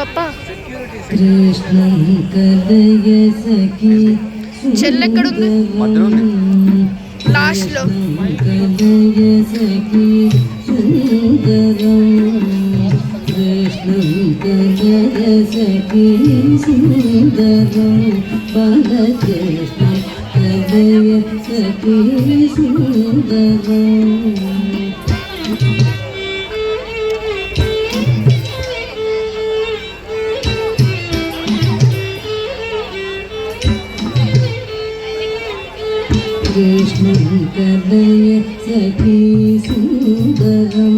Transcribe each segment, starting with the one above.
పప్పా చెల్లెక్కడుంది last లో कृष्णं कलय सखी सुन्दरं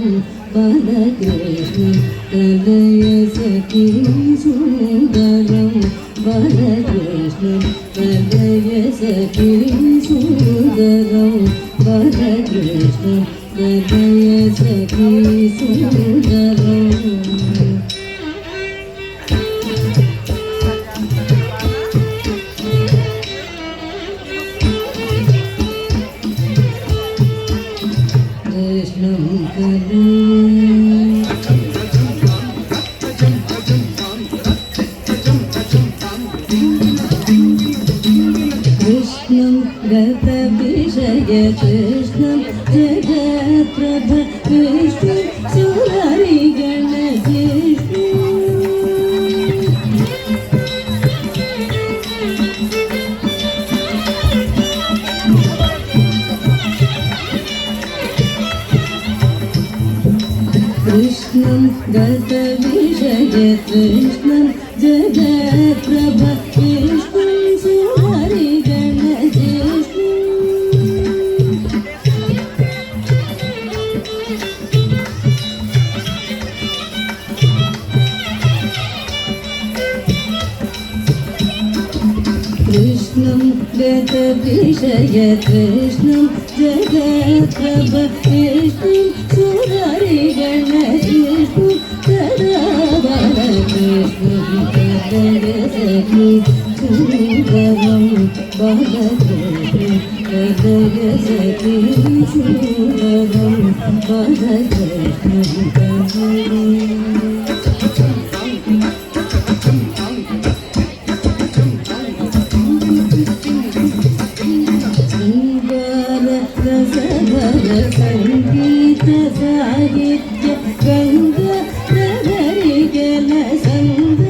बालकृष्णं कलय सखी सुन्दरं बालकृष्णं कलय सखी सुन्दरं बालकृष्णं कलय सखी सुन्दरं कृष्णं गतविषय कृष्णं जगत्प्रभ विष्णु सुररिगण विष्णु कृष्णं गतविषय कृष्णं जगत्प्रभ विष्णु सुररिगण विष्णु कृष्णं गतविषय कृष्णं जगत्प्रभ विष्णु सुररिगण विष्णु तदा बालकृष्णं कलय सखी सुन्दरं बालकृष्णं कलय सखी सुन्दरं बालकृष्णं संगीत साहित्य गंगा नगरी गल संग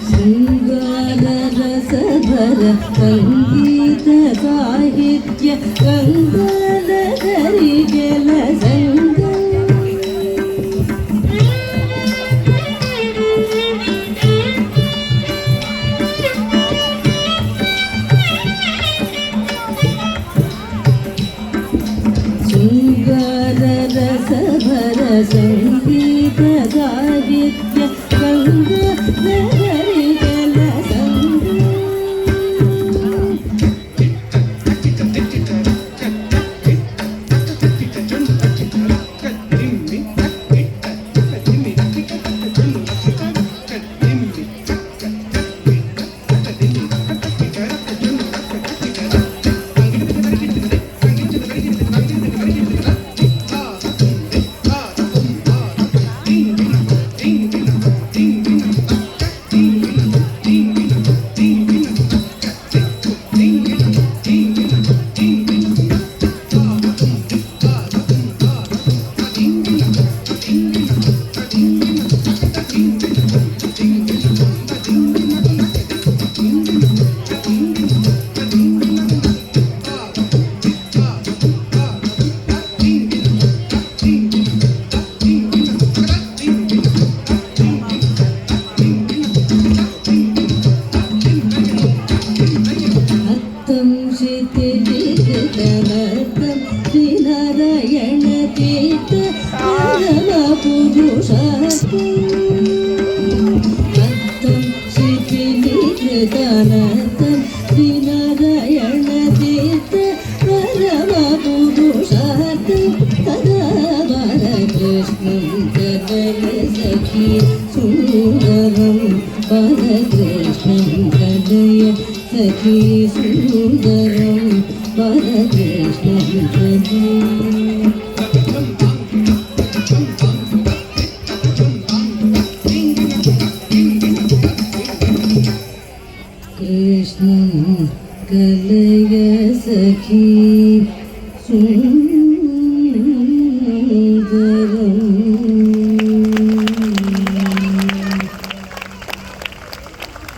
शृंगार रस भर संगीत साहित्य गंगा नगरी गल संग रस भर संगीत साहित्य गंगा नगरी गल संग सुंदरं बालकृष्णं हृदय सखी सुन्दरं परकृष्णं